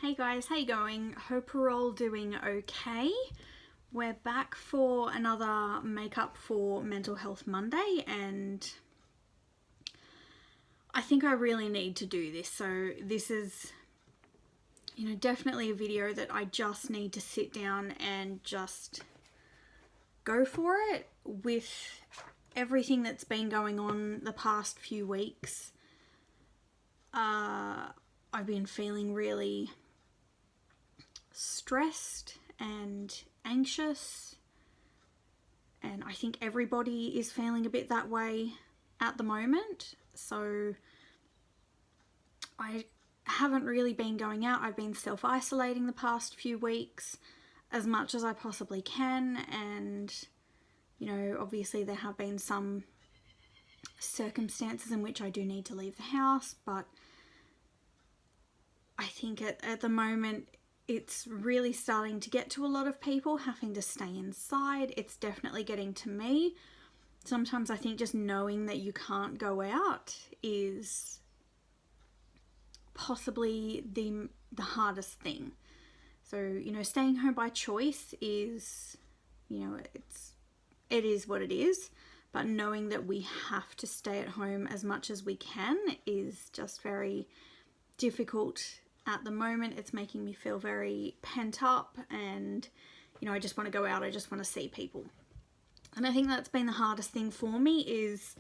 Hey guys, how you going? Hope we're all doing okay. We're back for another Makeup for Mental Health Monday, and I think I really need to do this. So this is, definitely a video that I just need to sit down and just go for it with everything that's been going on the past few weeks. I've been feeling really stressed and anxious, and I think everybody is feeling a bit that way at the moment. So I haven't really been going out. I've been self-isolating the past few weeks as much as I possibly can, and obviously there have been some circumstances in which I do need to leave the house, but I think at the moment it's really starting to get to a lot of people having to stay inside. It's definitely getting to me. Sometimes I think just knowing that you can't go out is possibly the hardest thing. So, staying home by choice is, it is what it is. But knowing that we have to stay at home as much as we can is just very difficult at the moment. It's making me feel very pent up, and I just want to go out. I just want to see people. And I think that's been the hardest thing for me is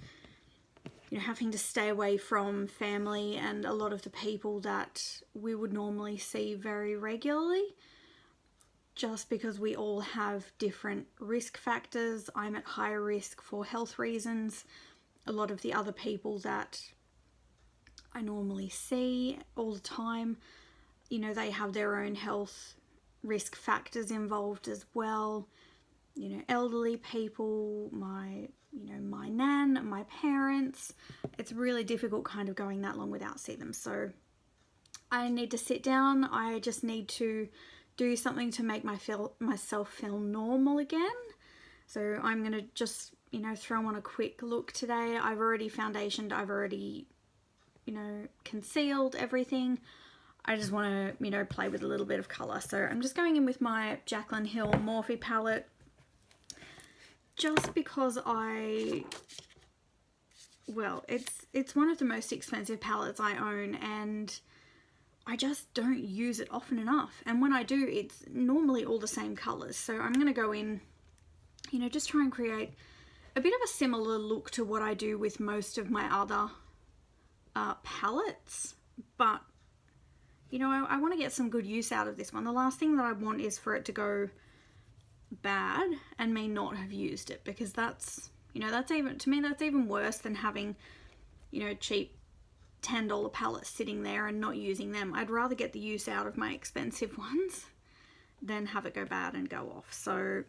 having to stay away from family and a lot of the people that we would normally see very regularly, just because we all have different risk factors. I'm at higher risk for health reasons. A lot of the other people that I normally see all the time, they have their own health risk factors involved as well. Elderly people, my nan, my parents. It's really difficult kind of going that long without seeing them. So I need to sit down. I just need to do something to make myself feel normal again. So I'm going to just, throw on a quick look today. I've already foundationed. I've already, concealed everything. I just want to, play with a little bit of colour. So I'm just going in with my Jaclyn Hill Morphe palette, just because it's one of the most expensive palettes I own, and I just don't use it often enough. And when I do, it's normally all the same colours. So I'm going to go in, just try and create a bit of a similar look to what I do with most of my other palettes. But, I want to get some good use out of this one. The last thing that I want is for it to go bad and me not have used it, because that's even worse than having, cheap $10 palettes sitting there and not using them. I'd rather get the use out of my expensive ones than have it go bad and go off. So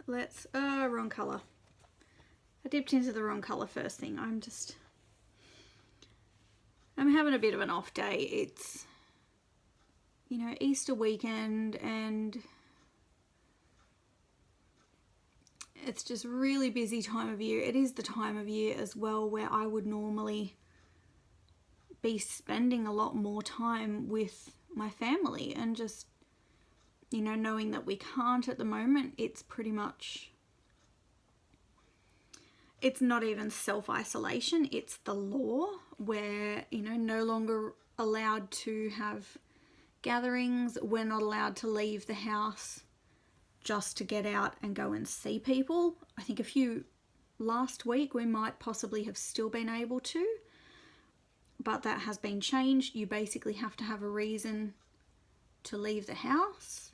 let's, wrong colour. I dipped into the wrong colour first thing. I'm having a bit of an off day. It's, Easter weekend, and it's just really busy time of year. It is the time of year as well where I would normally be spending a lot more time with my family, and just, knowing that we can't at the moment, it's pretty much, it's not even self-isolation, it's the law where, no longer allowed to have gatherings. We're not allowed to leave the house just to get out and go and see people. I think last week we might possibly have still been able to, but that has been changed. You basically have to have a reason to leave the house,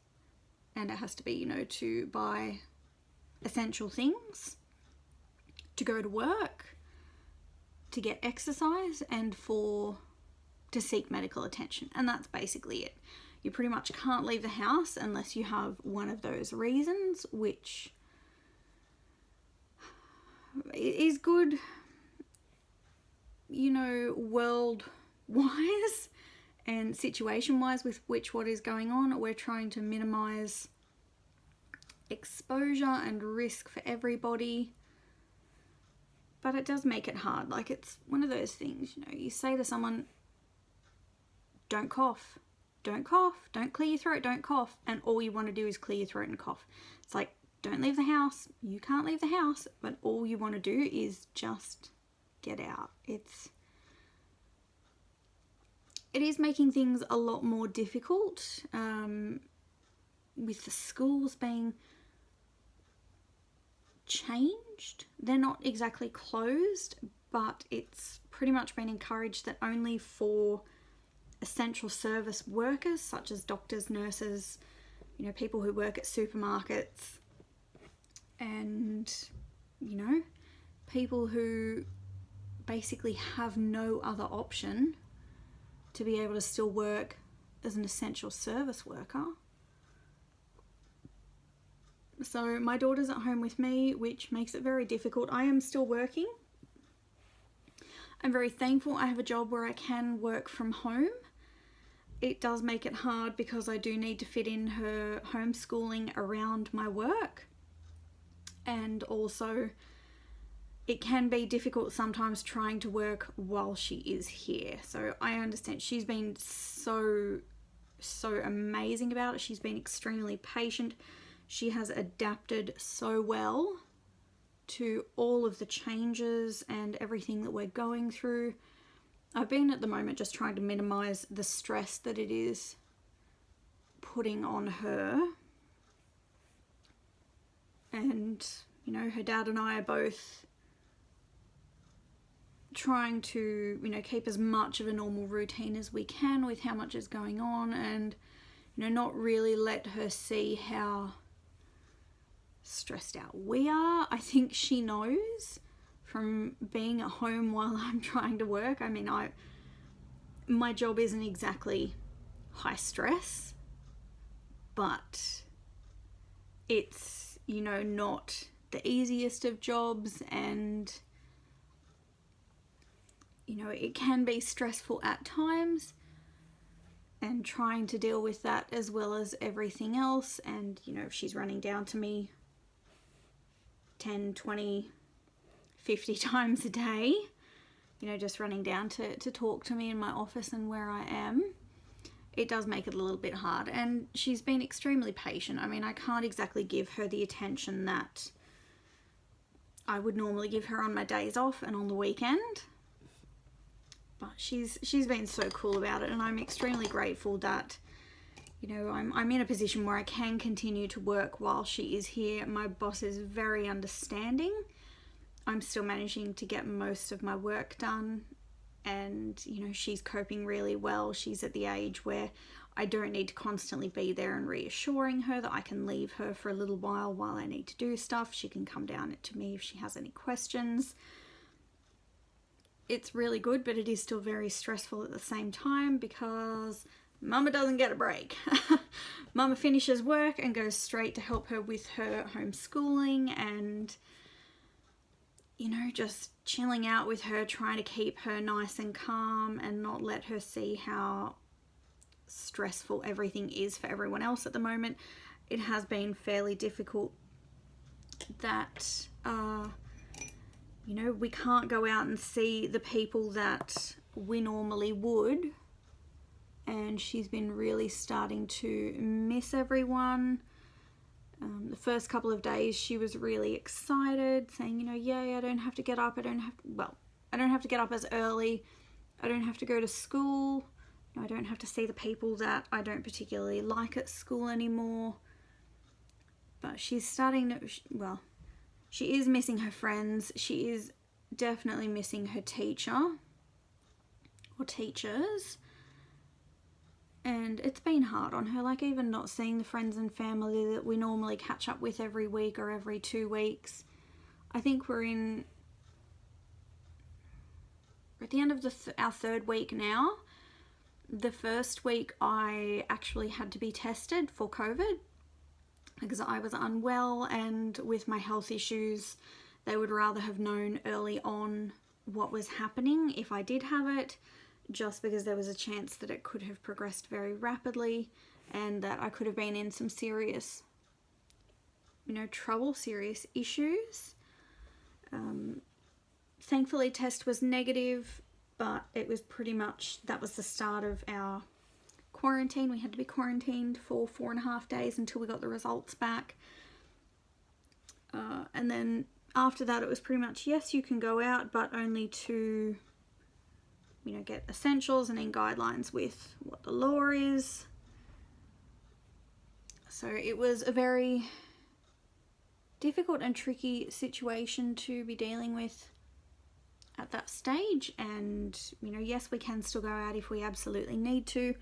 and it has to be, to buy essential things, to go to work, to get exercise, and to seek medical attention. And that's basically it. You pretty much can't leave the house unless you have one of those reasons, which is good, world-wise and situation-wise with what is going on. We're trying to minimize exposure and risk for everybody. But it does make it hard. It's one of those things, you say to someone, don't cough. don't cough, don't clear your throat, don't cough. And all you want to do is clear your throat and cough. It's like, don't leave the house. You can't leave the house, but all you want to do is just get out. It is making things a lot more difficult, with the schools being changed. They're not exactly closed, but it's pretty much been encouraged that only for essential service workers such as doctors, nurses, you know, people who work at supermarkets, and, you know, people who basically have no other option to be able to still work as an essential service worker. So my daughter's at home with me, which makes it very difficult. I am still working. I'm very thankful I have a job where I can work from home. It does make it hard because I do need to fit in her homeschooling around my work. And also it can be difficult sometimes trying to work while she is here. So I understand. She's been so amazing about it. She's been extremely patient. She has adapted so well to all of the changes and everything that we're going through. I've been at the moment just trying to minimize the stress that it is putting on her. And, you know, her dad and I are both trying to, you know, keep as much of a normal routine as we can with how much is going on, and, you know, not really let her see how stressed out we are. I think she knows from being at home while I'm trying to work. I mean, my job isn't exactly high stress, but it's, you know, not the easiest of jobs, and, you know, it can be stressful at times, and trying to deal with that as well as everything else. And, you know, if she's running down to me 10, 20, 50 times a day, you know, just running down to talk to me in my office and where I am, it does make it a little bit hard. And she's been extremely patient. I mean, I can't exactly give her the attention that I would normally give her on my days off and on the weekend, but she's been so cool about it, and I'm extremely grateful that, you know, I'm in a position where I can continue to work while she is here. My boss is very understanding. I'm still managing to get most of my work done, and, you know, she's coping really well. She's at the age where I don't need to constantly be there and reassuring her that I can leave her for a little while I need to do stuff. She can come down to me if she has any questions. It's really good, but it is still very stressful at the same time because Mama doesn't get a break. Mama finishes work and goes straight to help her with her homeschooling and, you know, just chilling out with her, trying to keep her nice and calm and not let her see how stressful everything is for everyone else at the moment. It has been fairly difficult that, you know, we can't go out and see the people that we normally would. And she's been really starting to miss everyone. The first couple of days she was really excited, saying, you know, yay, I don't have to get up. I don't have to get up as early. I don't have to go to school. I don't have to see the people that I don't particularly like at school anymore. But she's starting to, well, she is missing her friends. She is definitely missing her teacher or teachers. And it's been hard on her, like even not seeing the friends and family that we normally catch up with every week or every 2 weeks. I think we're at the end of our 3rd week now. The first week I actually had to be tested for COVID because I was unwell, and with my health issues, they would rather have known early on what was happening if I did have it, just because there was a chance that it could have progressed very rapidly and that I could have been in some serious, you know, trouble, serious issues. Thankfully, test was negative, but it was pretty much, that was the start of our quarantine. We had to be quarantined for 4.5 days until we got the results back. And then after that, it was pretty much, yes, you can go out, but only to, you know, get essentials and in guidelines with what the law is. So it was a very difficult and tricky situation to be dealing with at that stage. And, you know, yes, we can still go out if we absolutely need to.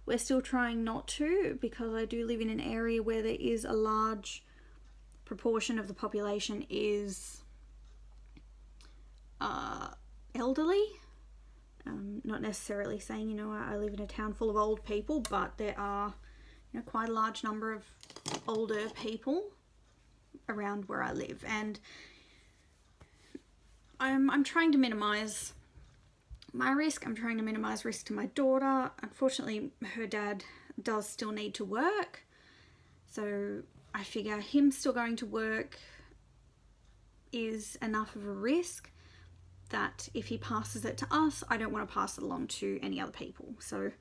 We're still trying not to, because I do live in an area where there is a large proportion of the population is elderly. Not necessarily saying, you know, I live in a town full of old people, but there are, you know, quite a large number of older people around where I live, and I'm trying to minimize my risk. I'm trying to minimize risk to my daughter. Unfortunately, her dad does still need to work, so I figure him still going to work is enough of a risk that if he passes it to us, I don't want to pass it along to any other people. So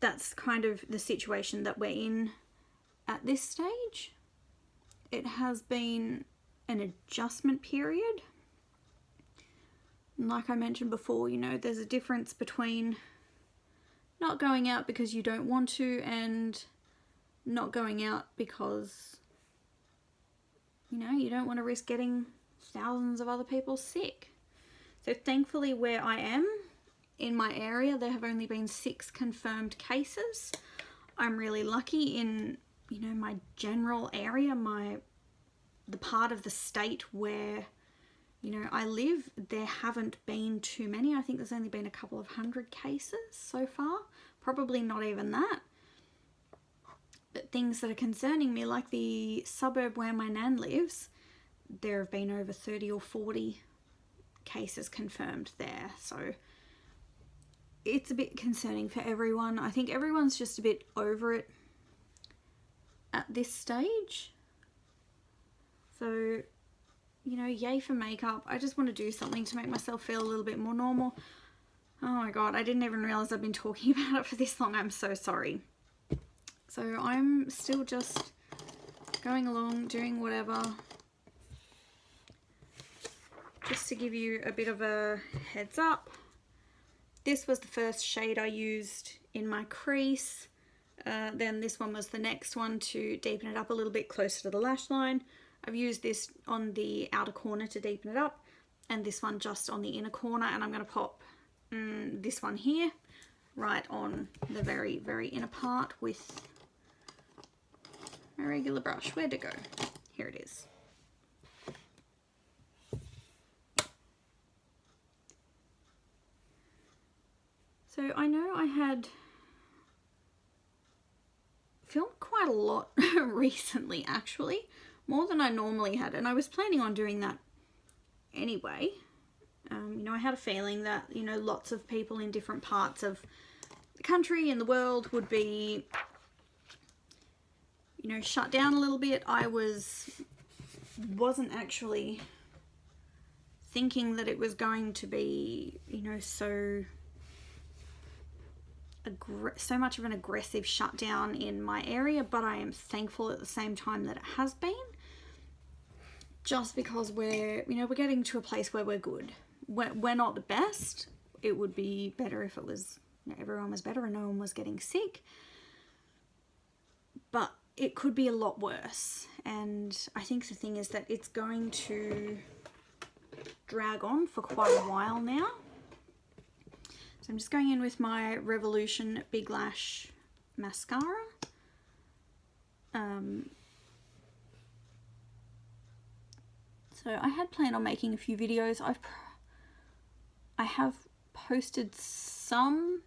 that's kind of the situation that we're in at this stage. It has been an adjustment period. Like I mentioned before, you know, there's a difference between not going out because you don't want to and not going out because, you know, you don't want to risk getting thousands of other people sick. So thankfully, where I am in my area, there have only been 6 confirmed cases. I'm really lucky in, you know, my general area, the part of the state where, you know, I live, there haven't been too many. I think there's only been a couple of 100 cases so far, probably not even that. But things that are concerning me, like the suburb where my nan lives, there have been over 30 or 40 cases confirmed there. So it's a bit concerning for everyone. I think everyone's just a bit over it at this stage. So, you know, yay for makeup. I just want to do something to make myself feel a little bit more normal. Oh my god, I didn't even realize I've been talking about it for this long. I'm so sorry. So I'm still just going along, doing whatever. Just to give you a bit of a heads up, this was the first shade I used in my crease. Then this one was the next one to deepen it up a little bit closer to the lash line. I've used this on the outer corner to deepen it up, and this one just on the inner corner, and I'm going to pop this one here right on the very, very inner part with my regular brush. Where'd it go? Here it is. So I know I had filmed quite a lot recently, actually, more than I normally had, and I was planning on doing that anyway. You know, I had a feeling that, you know, lots of people in different parts of the country and the world would be, you know, shut down a little bit. I wasn't actually thinking that it was going to be, you know, so much of an aggressive shutdown in my area, but I am thankful at the same time that it has been, just because we're getting to a place where we're good. We're not the best. It would be better if it was, you know, everyone was better and no one was getting sick, but it could be a lot worse. And I think the thing is that it's going to drag on for quite a while now. So I'm just going in with my Revolution Big Lash mascara. So I had planned on making a few videos. I have posted some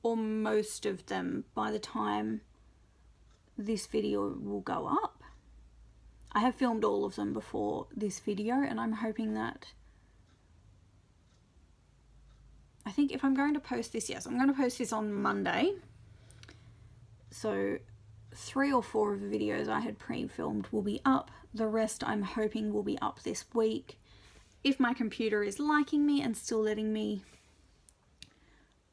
or most of them by the time this video will go up. I have filmed all of them before this video, and I'm hoping that, I think if I'm going to post this, yes, I'm going to post this on Monday. So 3 or 4 of the videos I had pre-filmed will be up. The rest I'm hoping will be up this week. If my computer is liking me and still letting me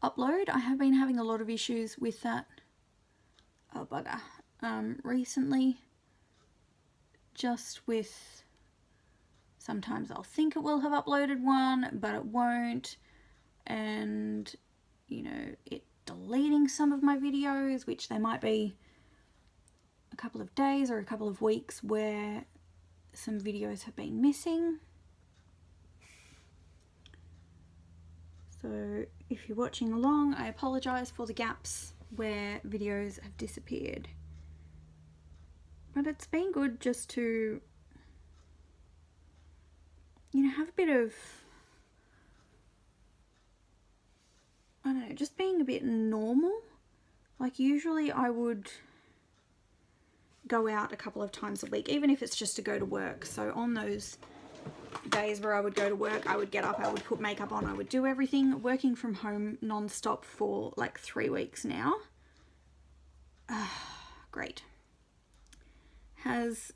upload. I have been having a lot of issues with that. Oh bugger. Recently, just with, sometimes I'll think it will have uploaded one, but it won't, and you know, it deleting some of my videos, which there might be a couple of days or a couple of weeks where some videos have been missing. So if you're watching along, I apologize for the gaps where videos have disappeared. But it's been good just to, you know, have a bit of, I don't know, just being a bit normal. Like usually I would go out a couple of times a week, even if it's just to go to work. So on those days where I would go to work, I would get up, I would put makeup on, I would do everything. Working from home non-stop for like 3 weeks now. Great. Has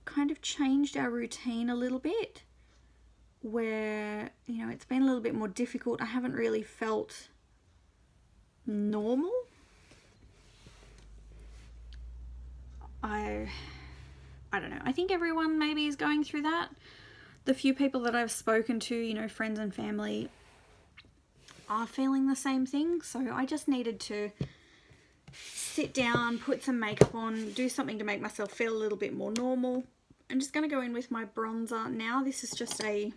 kind of changed our routine a little bit, where, you know, it's been a little bit more difficult. I haven't really felt normal. I don't know. I think everyone maybe is going through that. The few people that I've spoken to, you know, friends and family, are feeling the same thing. So I just needed to sit down, put some makeup on, do something to make myself feel a little bit more normal. I'm just going to go in with my bronzer now. This is just a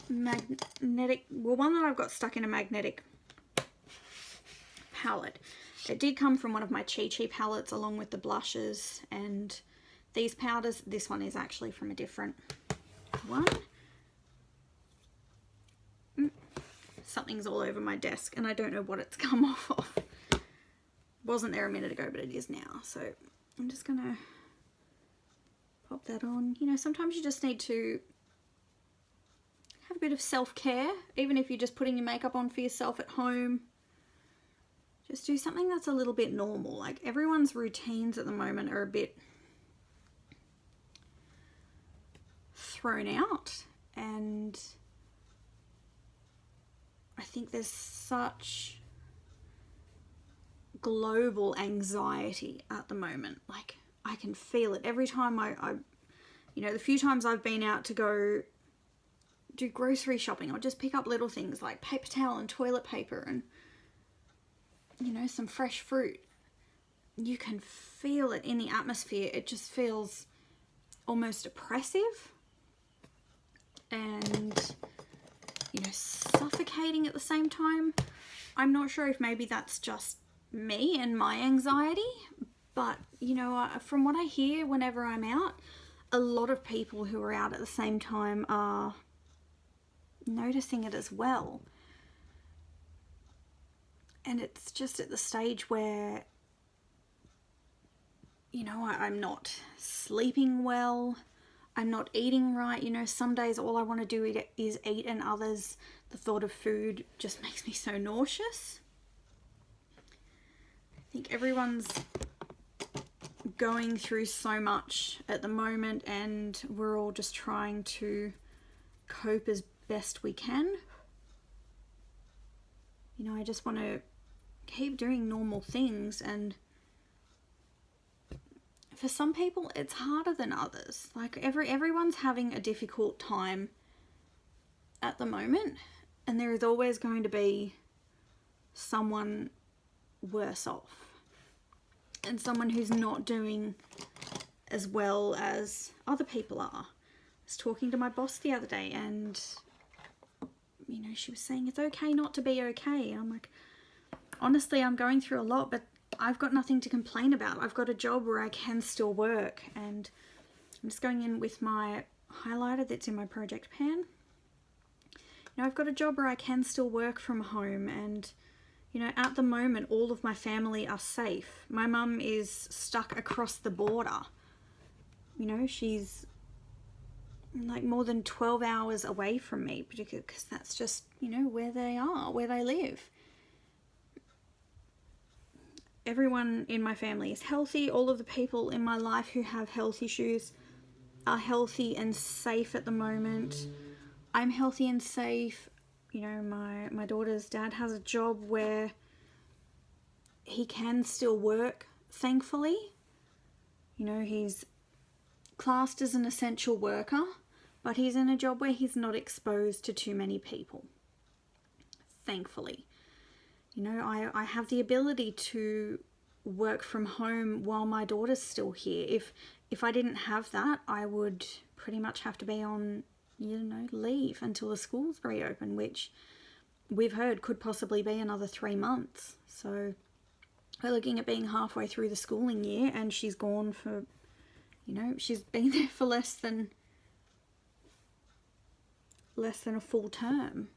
magnetic, well, one that I've got stuck in a magnetic palette. It did come from one of my Chi palettes along with the blushes and these powders. This one is actually from a different one. Something's all over my desk and I don't know what it's come off of. Wasn't there a minute ago, but it is now. So I'm just gonna pop that on. You know, sometimes you just need to have a bit of self-care, even if you're just putting your makeup on for yourself at home. Just do something that's a little bit normal. Like everyone's routines at the moment are a bit thrown out, and I think there's such global anxiety at the moment. Like I can feel it every time I you know, the few times I've been out to go do grocery shopping, I'll just pick up little things like paper towel and toilet paper and, you know, some fresh fruit. You can feel it in the atmosphere. It just feels almost oppressive and, you know, suffocating at the same time. I'm not sure if maybe that's just me and my anxiety, but, you know, from what I hear whenever I'm out, a lot of people who are out at the same time are noticing it as well. And it's just at the stage where, you know, I'm not sleeping well, I'm not eating right. You know, some days all I want to do is eat, and others the thought of food just makes me so nauseous. I think everyone's going through so much at the moment and we're all just trying to cope as best we can. You know, I just want to keep doing normal things, and for some people it's harder than others. Like everyone's having a difficult time at the moment, and there is always going to be someone worse off and someone who's not doing as well as other people are. I was talking to my boss the other day and, you know, she was saying it's okay not to be okay. I'm like, honestly, I'm going through a lot, but I've got nothing to complain about. I've got a job where I can still work, and I'm just going in with my highlighter that's in my project pan. You know, I've got a job where I can still work from home, and, you know, at the moment, all of my family are safe. My mum is stuck across the border. You know, she's like more than 12 hours away from me, particularly because that's just, you know, where they are, where they live. Everyone in my family is healthy. All of the people in my life who have health issues are healthy and safe at the moment. I'm healthy and safe. you know, my daughter's dad has a job where he can still work, thankfully. You know, he's classed as an essential worker, but he's in a job where he's not exposed to too many people, thankfully. You know, I have the ability to work from home while my daughter's still here. If I didn't have that, I would pretty much have to be on, you know, leave until the schools reopen, which we've heard could possibly be another 3 months. So we're looking at being halfway through the schooling year, and she's gone for, you know, she's been there for less than a full term.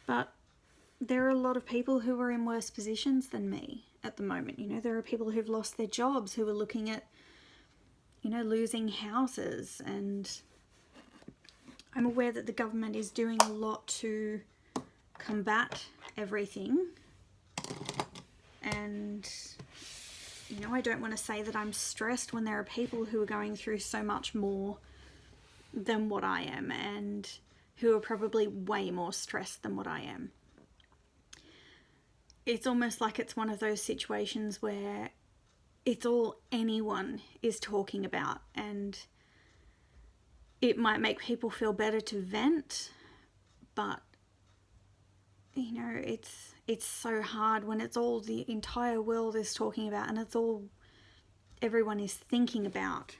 But there are a lot of people who are in worse positions than me at the moment. You know, there are people who've lost their jobs, who are looking at, you know, losing houses. And I'm aware that the government is doing a lot to combat everything. And, you know, I don't want to say that I'm stressed when there are people who are going through so much more than what I am, and who are probably way more stressed than what I am. It's almost like it's one of those situations where it's all anyone is talking about, and it might make people feel better to vent, but, you know, it's so hard when it's all the entire world is talking about, and it's all everyone is thinking about.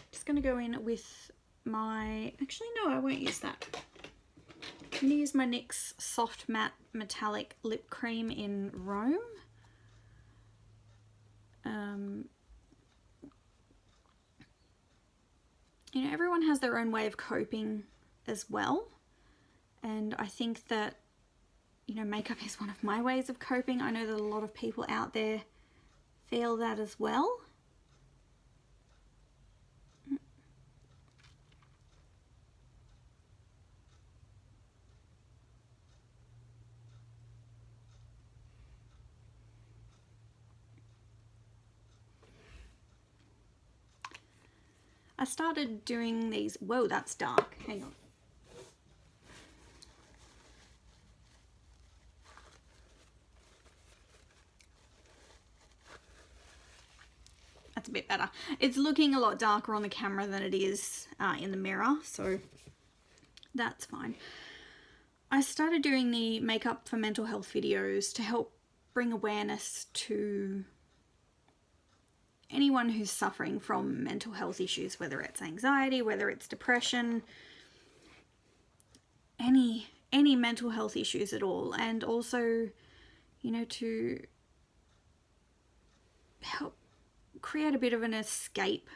Just going to go in with my, actually no, I won't use that. I'm going to use my NYX Soft Matte Metallic Lip Cream in Rome. You know, everyone has their own way of coping as well. And I think that, you know, makeup is one of my ways of coping. I know that a lot of people out there feel that as well. I started doing these, whoa, that's dark, hang on. That's a bit better. It's looking a lot darker on the camera than it is in the mirror, so that's fine. I started doing the makeup for mental health videos to help bring awareness to anyone who's suffering from mental health issues, whether it's anxiety, whether it's depression, any mental health issues at all, and also, you know, to help create a bit of an escape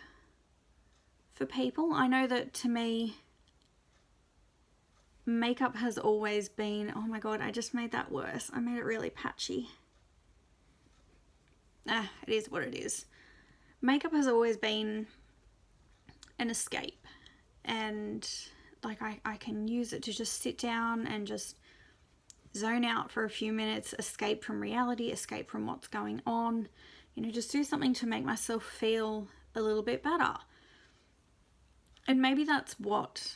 for people. I know that to me, makeup has always been, oh my god, I just made that worse. I made it really patchy. It is what it is. Makeup has always been an escape, and like I can use it to just sit down and just zone out for a few minutes, escape from reality, escape from what's going on, you know, just do something to make myself feel a little bit better. And maybe that's what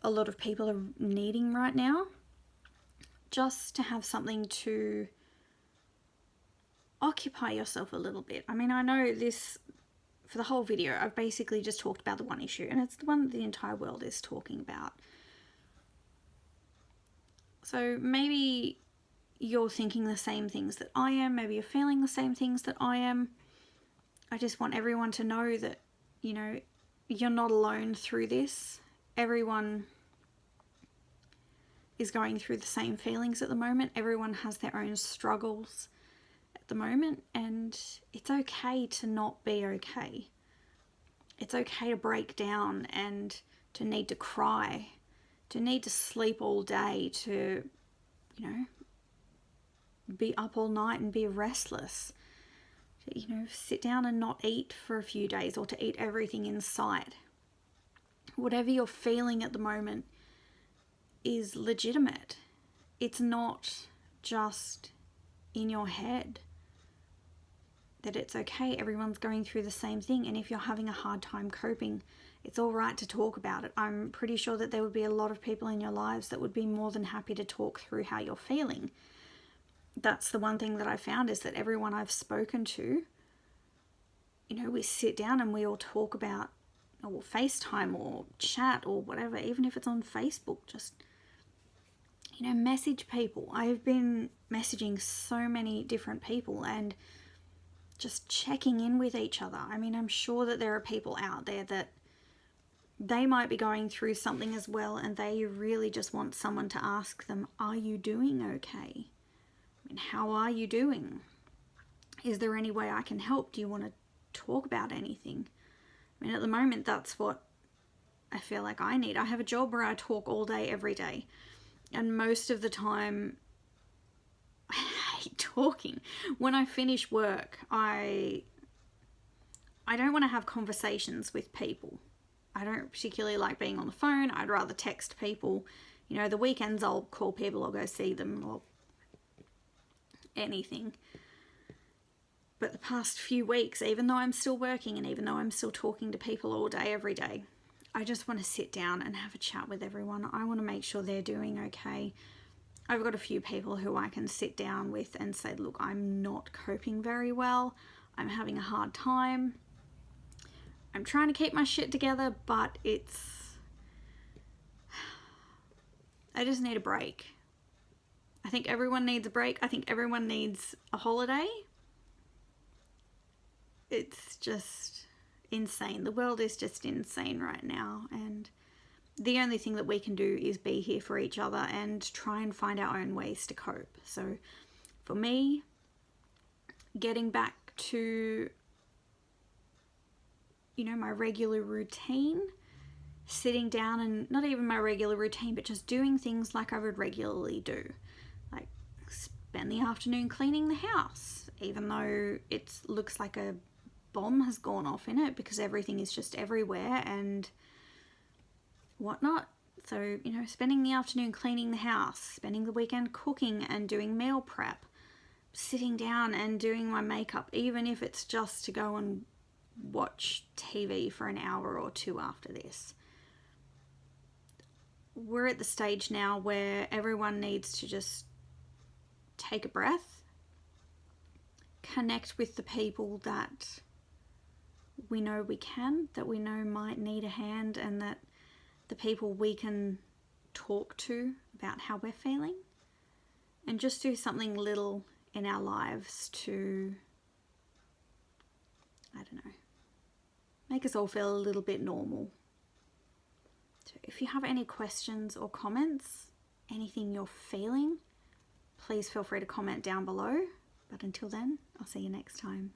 a lot of people are needing right now, just to have something to occupy yourself a little bit. I mean, I know this, for the whole video, I've basically just talked about the one issue, and it's the one that the entire world is talking about. So maybe you're thinking the same things that I am, maybe you're feeling the same things that I am. I just want everyone to know that, you know, you're not alone through this. Everyone is going through the same feelings at the moment. Everyone has their own struggles at the moment, and it's okay to not be okay. It's okay to break down and to need to cry, to need to sleep all day, to, you know, be up all night and be restless, to, you know, sit down and not eat for a few days, or to eat everything in sight. Whatever you're feeling at the moment is legitimate. It's not just in your head. That it's okay, everyone's going through the same thing, and if you're having a hard time coping, It's all right to talk about it. I'm pretty sure that there would be a lot of people in your lives that would be more than happy to talk through how you're feeling. That's the one thing that I found, is that everyone I've spoken to, we sit down and we all talk about, or FaceTime or chat or whatever, even if it's on Facebook, just, message people. I've been messaging so many different people and just checking in with each other. I mean, I'm sure that there are people out there that they might be going through something as well, and they really just want someone to ask them, are you doing okay? I mean, how are you doing? Is there any way I can help? Do you want to talk about anything? I mean, at the moment, that's what I feel like I need. I have a job where I talk all day, every day. And most of the time, I hate talking. When I finish work, I don't want to have conversations with people. I don't particularly like being on the phone. I'd rather text people. The weekends I'll call people or go see them or anything. But the past few weeks, even though I'm still working and even though I'm still talking to people all day, every day, I just want to sit down and have a chat with everyone. I want to make sure they're doing okay. I've got a few people who I can sit down with and say, look, I'm not coping very well. I'm having a hard time. I'm trying to keep my shit together, but I just need a break. I think everyone needs a break. I think everyone needs a holiday. It's just insane. The world is just insane right now, and the only thing that we can do is be here for each other and try and find our own ways to cope. So for me, getting back to my regular routine, sitting down, and not even my regular routine, but just doing things like I would regularly do, like spend the afternoon cleaning the house, even though it looks like a bomb has gone off in it because everything is just everywhere and whatnot. So, spending the afternoon cleaning the house, spending the weekend cooking and doing meal prep, sitting down and doing my makeup, even if it's just to go and watch TV for an hour or two after this. We're at the stage now where everyone needs to just take a breath, connect with the people that we know we can, that we know might need a hand, and that the people we can talk to about how we're feeling, and just do something little in our lives to, make us all feel a little bit normal. So if you have any questions or comments, anything you're feeling, please feel free to comment down below. But until then, I'll see you next time.